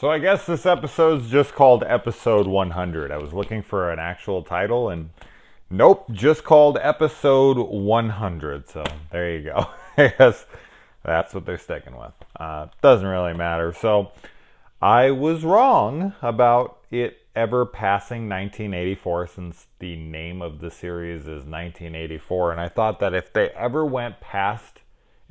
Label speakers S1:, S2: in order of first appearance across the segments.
S1: So I guess this episode's just called episode 100. I was looking for an actual title and nope, just called episode 100. So there you go. I guess that's what they're sticking with. Doesn't really matter. So I was wrong about it ever passing 1984 since the name of the series is 1984. And I thought that if they ever went past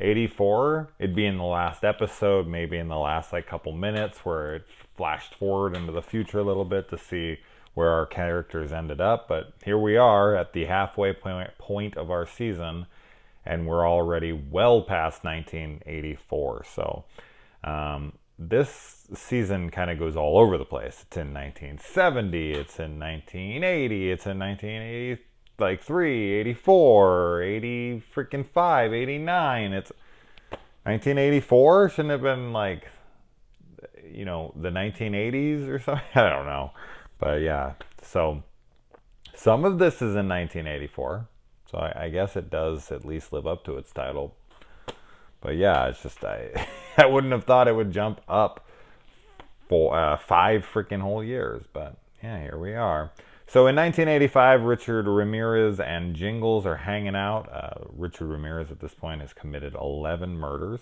S1: 84, it'd be in the last episode, maybe in the last couple minutes where it flashed forward into the future a little bit to see where our characters ended up. But here we are at the halfway point of our season, and we're already well past 1984. So this season kind of goes all over the place. It's in 1970, it's in 1980, it's in 1980. 84, 80 freaking 5, 89. It's 1984. Shouldn't have been the 1980s or something. I don't know. But yeah, so some of this is in 1984. So I guess it does at least live up to its title. But yeah, it's just I wouldn't have thought it would jump up for 5 freaking whole years. But yeah, here we are. So in 1985, Richard Ramirez and Jingles are hanging out. Richard Ramirez at this point has committed 11 murders.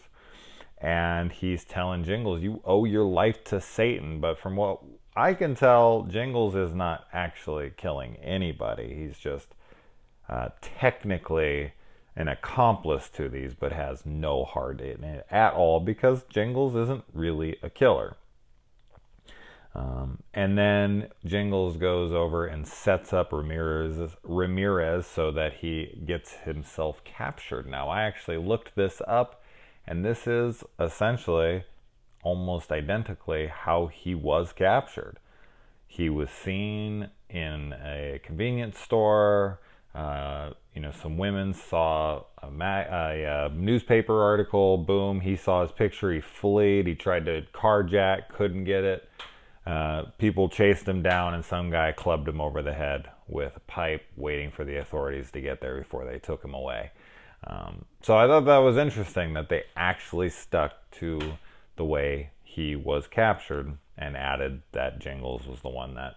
S1: And he's telling Jingles, you owe your life to Satan. But from what I can tell, Jingles is not actually killing anybody. He's just technically an accomplice to these, but has no heart in it at all because Jingles isn't really a killer. And then Jingles goes over and sets up Ramirez so that he gets himself captured. Now, I actually looked this up, and this is essentially almost identically how he was captured. He was seen in a convenience store. Some women saw a newspaper article. Boom, he saw his picture. He fled. He tried to carjack, couldn't get it. People chased him down, and some guy clubbed him over the head with a pipe, waiting for the authorities to get there before they took him away. So I thought that was interesting that they actually stuck to the way he was captured and added that Jingles was the one that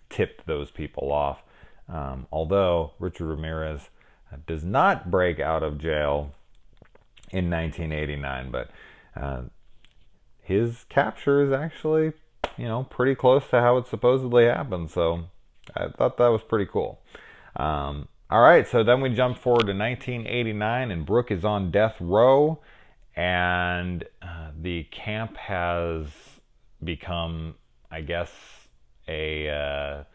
S1: tipped those people off. Although Richard Ramirez does not break out of jail in 1989, but his capture is actually pretty close to how it supposedly happened. So I thought that was pretty cool. All right, so then we jump forward to 1989, and Brooke is on death row, and the camp has become, I guess, a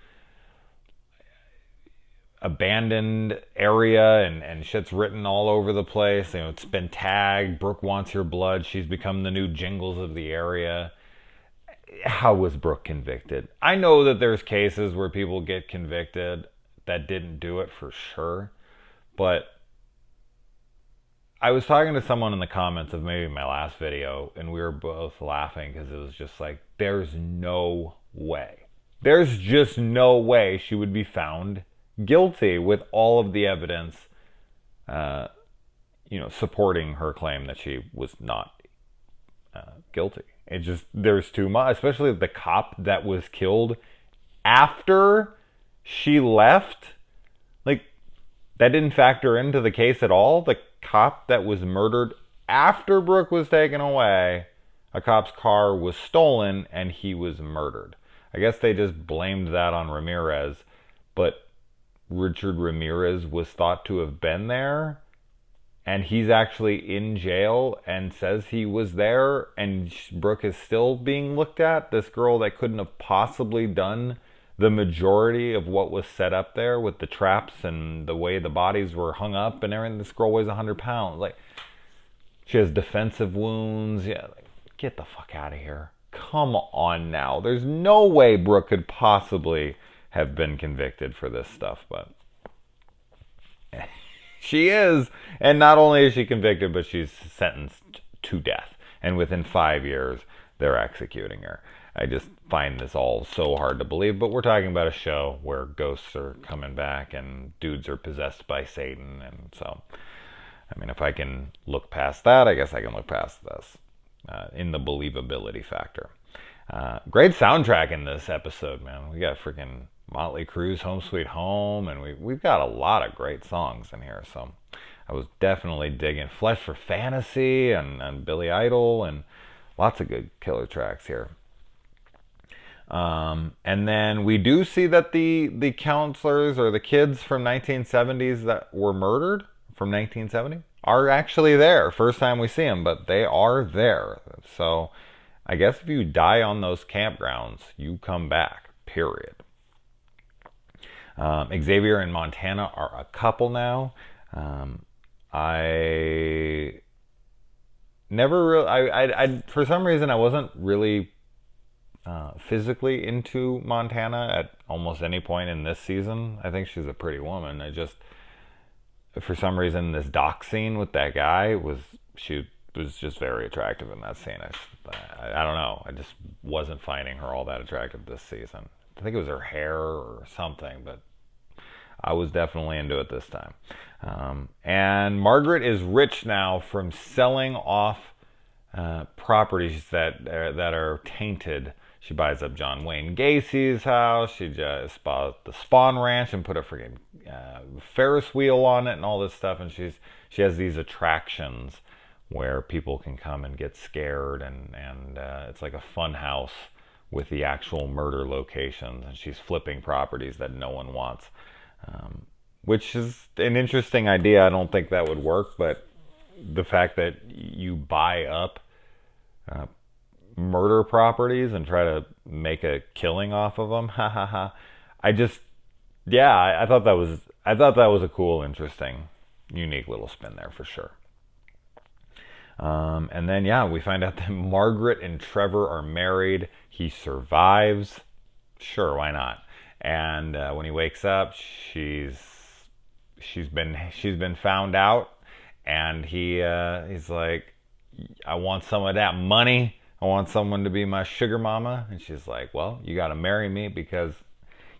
S1: abandoned area, and shit's written all over the place. It's been tagged. Brooke wants your blood. She's become the new Jingles of the area. How was Brooke convicted? I know that there's cases where people get convicted that didn't do it for sure, but I was talking to someone in the comments of maybe my last video, and we were both laughing because it was just there's no way. There's just no way she would be found guilty with all of the evidence, supporting her claim that she was not guilty. It just, there's too much, especially the cop that was killed after she left. That didn't factor into the case at all. The cop that was murdered after Brooke was taken away, a cop's car was stolen and he was murdered. I guess they just blamed that on Ramirez, but Richard Ramirez was thought to have been there, and he's actually in jail and says he was there, and Brooke is still being looked at. This girl that couldn't have possibly done the majority of what was set up there with the traps and the way the bodies were hung up and everything. This girl weighs 100 pounds. She has defensive wounds. Yeah, get the fuck out of here. Come on now. There's no way Brooke could possibly have been convicted for this stuff, but she is. And not only is she convicted, but she's sentenced to death. And within 5 years, they're executing her. I just find this all so hard to believe, but we're talking about a show where ghosts are coming back and dudes are possessed by Satan, and so, if I can look past that, I guess I can look past this in the believability factor. Great soundtrack in this episode, man. We got freaking Motley Crue's Home Sweet Home, and we've got a lot of great songs in here. So I was definitely digging Flesh for Fantasy and Billy Idol, and lots of good killer tracks here. And then we do see that the counselors or the kids from 1970s that were murdered from 1970 are actually there. First time we see them, but they are there. So I guess if you die on those campgrounds, you come back, period. Xavier and Montana are a couple now. I never really, I for some reason, I wasn't really physically into Montana at almost any point in this season. I think she's a pretty woman. For some reason, this dock scene with that guy she was just very attractive in that scene. I don't know. I just wasn't finding her all that attractive this season. I think it was her hair or something, but I was definitely into it this time. And Margaret is rich now from selling off properties that are tainted. She buys up John Wayne Gacy's house. She just bought the Spawn Ranch and put a freaking Ferris wheel on it and all this stuff. And she has these attractions where people can come and get scared, and it's like a fun house with the actual murder locations. And she's flipping properties that no one wants, which is an interesting idea. I don't think that would work, but the fact that you buy up murder properties and try to make a killing off of them, I thought that was a cool, interesting, unique little spin there for sure. And then we find out that Margaret and Trevor are married. He survives. Sure, why not? And when he wakes up, she's been found out, and he's like, I want some of that money. I want someone to be my sugar mama. And she's like, well, you got to marry me because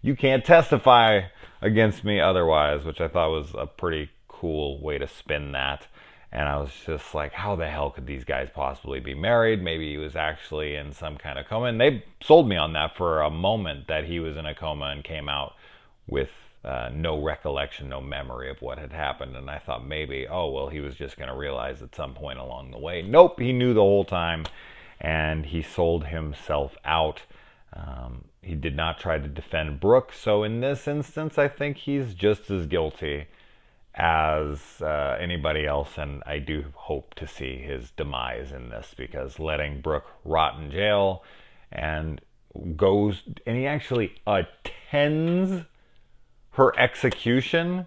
S1: you can't testify against me otherwise, which I thought was a pretty cool way to spin that. And I was just like, how the hell could these guys possibly be married? Maybe he was actually in some kind of coma. And they sold me on that for a moment, that he was in a coma and came out with no recollection, no memory of what had happened. And I thought maybe, he was just going to realize at some point along the way. Nope, he knew the whole time, and he sold himself out. He did not try to defend Brooke. So in this instance, I think he's just as guilty as anybody else, and I do hope to see his demise in this, because letting Brooke rot in jail and he actually attends her execution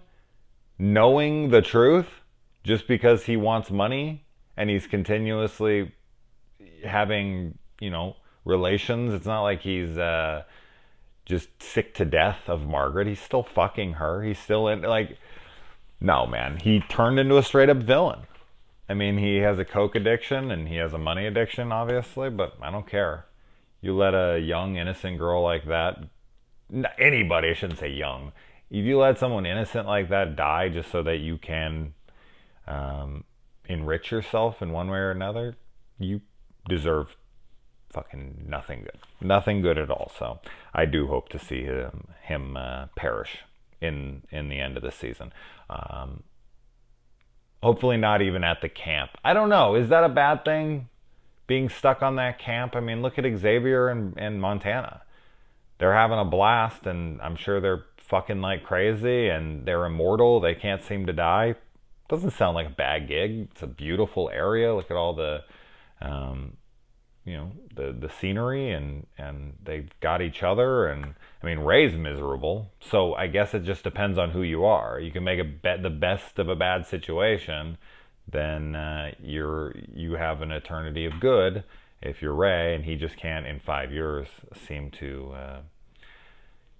S1: knowing the truth just because he wants money, and he's continuously having relations. It's not like he's just sick to death of Margaret. He's still fucking her. He's still no, man, he turned into a straight up villain. I mean, he has a coke addiction and he has a money addiction, obviously, but I don't care. You let a young, innocent girl like that, anybody, I shouldn't say young, if you let someone innocent like that die just so that you can enrich yourself in one way or another, you deserve fucking nothing good. Nothing good at all. So I do hope to see him perish in the end of the season. Hopefully not even at the camp. I don't know. Is that a bad thing? Being stuck on that camp? I mean, look at Xavier and Montana. They're having a blast, and I'm sure they're fucking like crazy, and they're immortal. They can't seem to die. Doesn't sound like a bad gig. It's a beautiful area. Look at all the the scenery, and they got each other. And I mean, Ray's miserable, so I guess it just depends on who you are. You can make the best of a bad situation, then you have an eternity of good. If you're Ray, and he just can't in 5 years seem to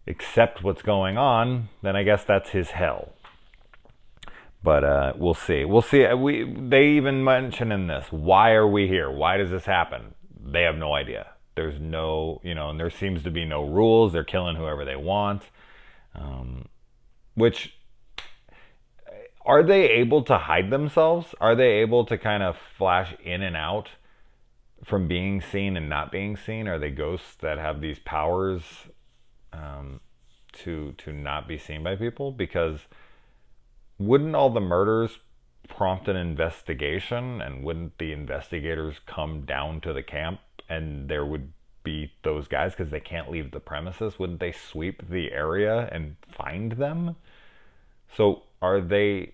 S1: accept what's going on, then I guess that's his hell. But we'll see. They even mention in this, why are we here? Why does this happen? They have no idea. There's no, and there seems to be no rules. They're killing whoever they want. Which, are they able to hide themselves? Are they able to kind of flash in and out from being seen and not being seen? Are they ghosts that have these powers to not be seen by people? Because wouldn't all the murders prompt an investigation, and wouldn't the investigators come down to the camp and there would be those guys because they can't leave the premises? Wouldn't they sweep the area and find them? So are they,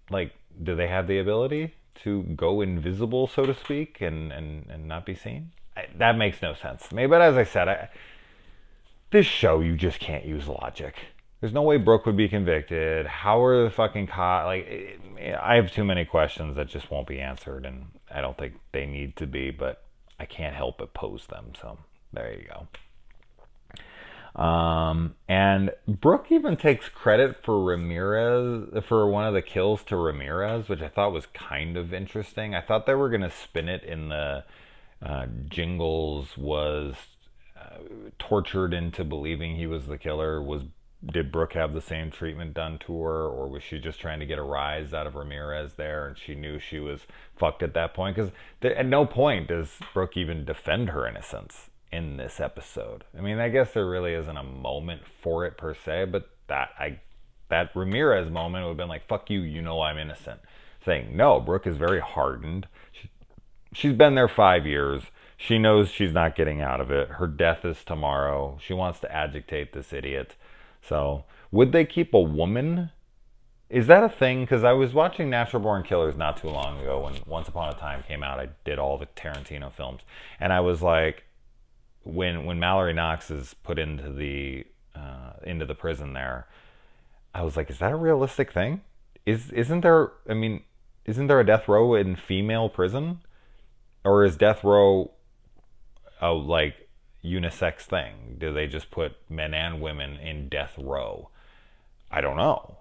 S1: like, do they have the ability to go invisible, so to speak, and not be seen? That makes no sense to me. But as I said, this show, you just can't use logic. There's no way Brooke would be convicted. How are the fucking cops? Like, I have too many questions that just won't be answered, and I don't think they need to be, but I can't help but pose them. So there you go. And Brooke even takes credit for Ramirez, for one of the kills to Ramirez, which I thought was kind of interesting. I thought they were going to spin it in the Jingles was tortured into believing he was the killer. Did Brooke have the same treatment done to her, or was she just trying to get a rise out of Ramirez there, and she knew she was fucked at that point? Because at no point does Brooke even defend her innocence in this episode. I mean, I guess there really isn't a moment for it per se, but that Ramirez moment would have been like, fuck you, you know I'm innocent. Saying, no, Brooke is very hardened. She's been there 5 years. She knows she's not getting out of it. Her death is tomorrow. She wants to agitate this idiot. So, would they keep a woman? Is that a thing? Because I was watching Natural Born Killers not too long ago when Once Upon a Time came out. I did all the Tarantino films. And I was like, when Mallory Knox is put into the prison there, I was like, is that a realistic thing? Isn't there? I mean, isn't there a death row in female prison, or is death row a like unisex thing? Do they just put men and women in death row? I don't know.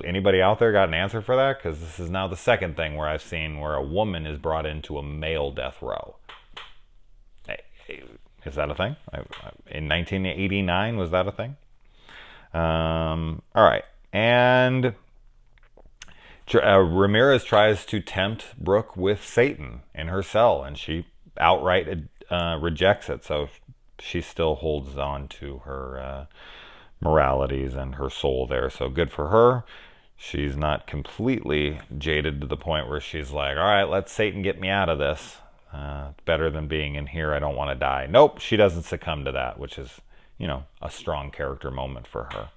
S1: Anybody out there got an answer for that? Because this is now the second thing where I've seen where a woman is brought into a male death row. Is that a thing? In 1989, was that a thing? All right. And Ramirez tries to tempt Brooke with Satan in her cell, and she outright rejects it. So she still holds on to her moralities and her soul there. So good for her. She's not completely jaded to the point where she's like, all right, let Satan get me out of this. Better than being in here. I don't want to die. Nope, she doesn't succumb to that, which is, a strong character moment for her.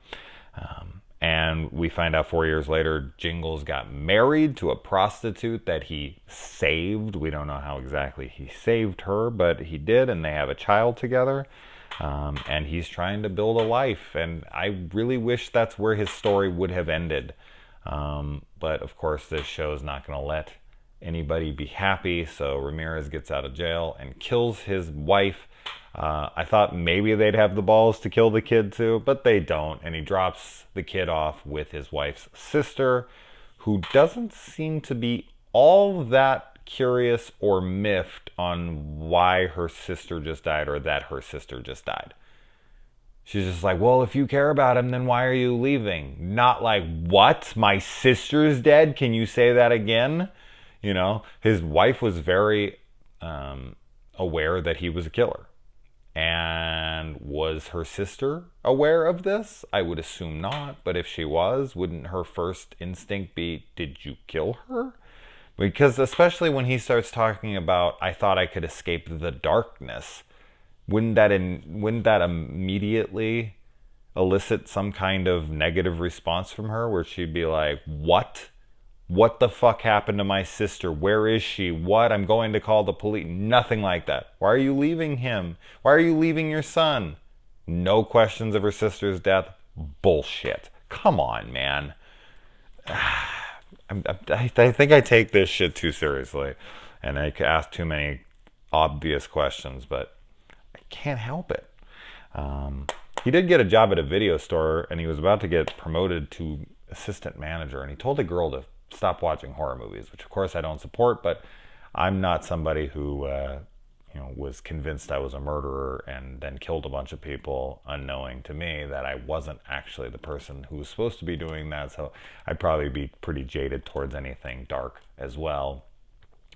S1: And we find out 4 years later, Jingles got married to a prostitute that he saved. We don't know how exactly he saved her, but he did, and they have a child together. And he's trying to build a life, and I really wish that's where his story would have ended. But of course, this show is not going to let anybody be happy, so Ramirez gets out of jail and kills his wife. I thought maybe they'd have the balls to kill the kid too, but they don't, and he drops the kid off with his wife's sister, who doesn't seem to be all that curious or miffed on why her sister just died or that her sister just died. She's just like, well, if you care about him, then why are you leaving? Not like, what? My sister's dead? Can you say that again? His wife was very aware that he was a killer. And was her sister aware of this? I would assume not. But if she was, wouldn't her first instinct be, did you kill her? Because especially when he starts talking about, I thought I could escape the darkness, wouldn't that immediately elicit some kind of negative response from her, where she'd be like, what? What the fuck happened to my sister? Where is she? What? I'm going to call the police. Nothing like that. Why are you leaving him? Why are you leaving your son? No questions of her sister's death. Bullshit. Come on, man. I think I take this shit too seriously, and I ask too many obvious questions, but I can't help it. He did get a job at a video store, and he was about to get promoted to assistant manager, and he told a girl to stop watching horror movies, which of course I don't support, but I'm not somebody who was convinced I was a murderer and then killed a bunch of people unknowing to me that I wasn't actually the person who was supposed to be doing that. So I'd probably be pretty jaded towards anything dark as well.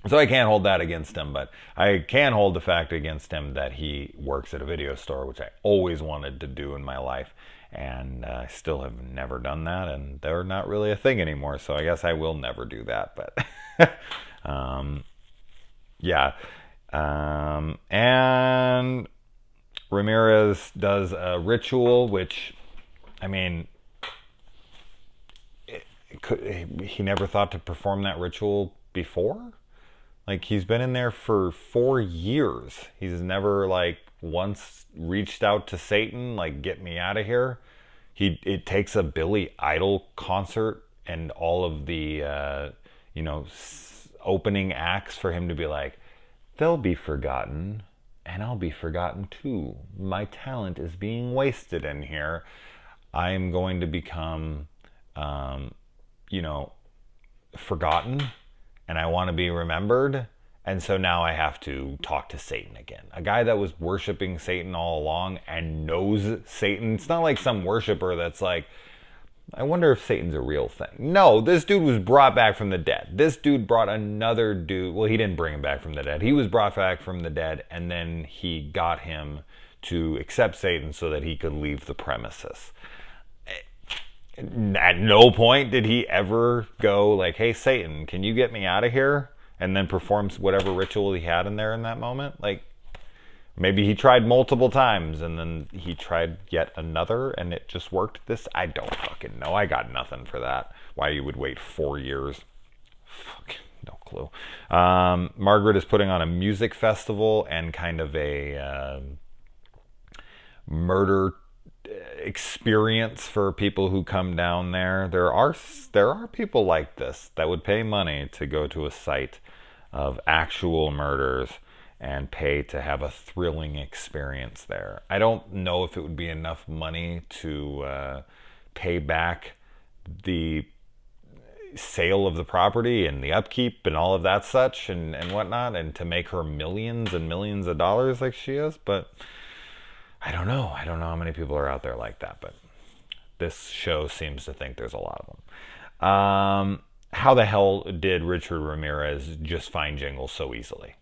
S1: So I can't hold that against him, but I can hold the fact against him that he works at a video store, which I always wanted to do in my life. And I still have never done that, and they're not really a thing anymore, so I guess I will never do that. But yeah. And Ramirez does a ritual, which, I mean, he never thought to perform that ritual before. Like, he's been in there for 4 years. He's never, like, once reached out to Satan, like, get me out of here. It takes a Billy Idol concert and all of the, opening acts for him to be like, they'll be forgotten, and I'll be forgotten too. My talent is being wasted in here. I am going to become, forgotten, and I want to be remembered. And so now I have to talk to Satan again. A guy that was worshiping Satan all along and knows Satan. It's not like some worshiper that's like, I wonder if Satan's a real thing. No, this dude was brought back from the dead. This dude brought another dude. Well, he didn't bring him back from the dead. He was brought back from the dead, and then he got him to accept Satan so that he could leave the premises. At no point did he ever go like, hey, Satan, can you get me out of here? And then performs whatever ritual he had in there in that moment. Like, maybe he tried multiple times and then he tried yet another and it just worked. I don't fucking know. I got nothing for that. Why you would wait 4 years. Fucking no clue. Margaret is putting on a music festival and kind of a murder experience for people who come down there. There are people like this that would pay money to go to a site of actual murders and pay to have a thrilling experience there. I don't know if it would be enough money to pay back the sale of the property and the upkeep and all of that such and whatnot, and to make her millions and millions of dollars like she is, but I don't know. I don't know how many people are out there like that, but this show seems to think there's a lot of them. How the hell did Richard Ramirez just find Jingles so easily?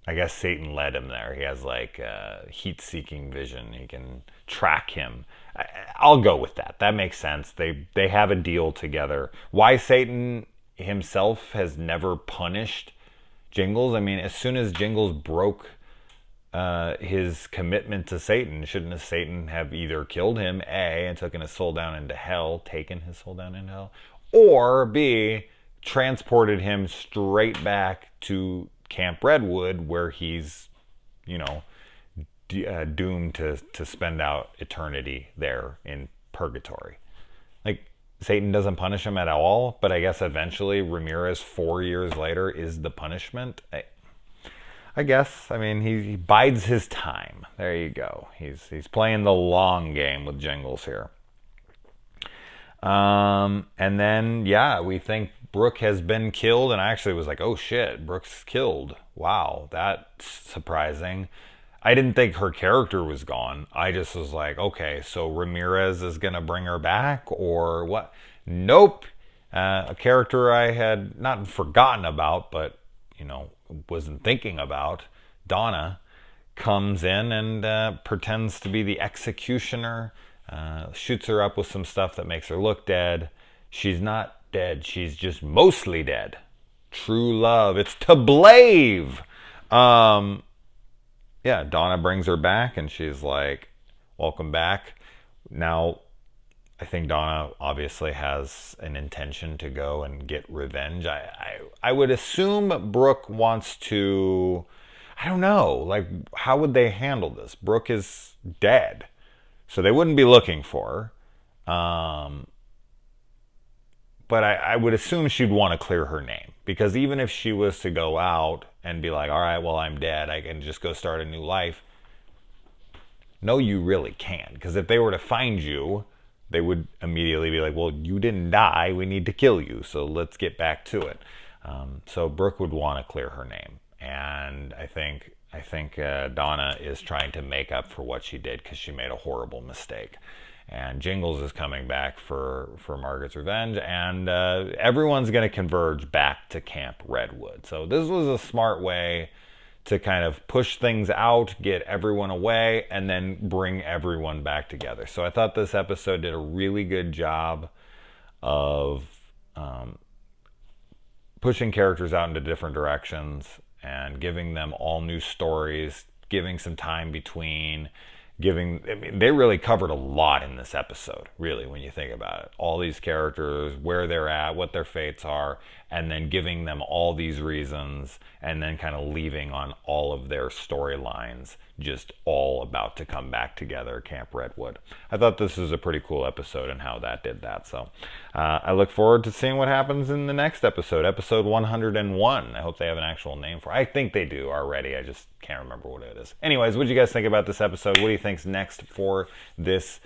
S1: I guess Satan led him there. He has like heat-seeking vision. He can track him. I'll go with that. That makes sense. They have a deal together. Why Satan himself has never punished Jingles? I mean, as soon as Jingles broke his commitment to Satan, shouldn't Satan have either killed him, A, and taken his soul down into hell, or B, transported him straight back to Camp Redwood, where he's, doomed to spend out eternity there in purgatory. Like, Satan doesn't punish him at all, but I guess eventually Ramirez 4 years later is the punishment. I guess. I mean, he bides his time. There you go. He's playing the long game with Jingles here. And then, yeah, we think Brooke has been killed, and I actually was like, oh shit, Brooke's killed. Wow, that's surprising. I didn't think her character was gone. I just was like, okay, so Ramirez is gonna bring her back, or what? Nope. A character I had not forgotten about, but, wasn't thinking about, Donna, comes in and pretends to be the executioner, shoots her up with some stuff that makes her look dead. She's not dead. She's just mostly dead. True love. It's to blave. Yeah, Donna brings her back and she's like, welcome back. Now, I think Donna obviously has an intention to go and get revenge. I would assume Brooke wants to, I don't know, like, how would they handle this? Brooke is dead, so they wouldn't be looking for her. But I would assume she'd want to clear her name, because even if she was to go out and be like, all right, well, I'm dead, I can just go start a new life. No, you really can't, because if they were to find you, they would immediately be like, well, you didn't die, we need to kill you, so let's get back to it. So Brooke would want to clear her name, and I think Donna is trying to make up for what she did, because she made a horrible mistake. and Jingles is coming back for Margaret's Revenge, and everyone's going to converge back to Camp Redwood. So this was a smart way to kind of push things out, get everyone away, and then bring everyone back together. So I thought this episode did a really good job of pushing characters out into different directions and giving them all new stories, giving some time between, they really covered a lot in this episode, really, when you think about it. All these characters, where they're at, what their fates are, and then giving them all these reasons, and then kind of leaving on all of their storylines just all about to come back together, Camp Redwood. I thought this was a pretty cool episode and how that did that. So I look forward to seeing what happens in the next episode, episode 101. I hope they have an actual name for it. I think they do already. I just can't remember what it is. Anyways, what do you guys think about this episode? What do you think's next for this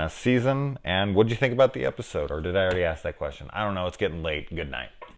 S1: season? And what did you think about the episode? Or did I already ask that question? I don't know. It's getting late. Good night.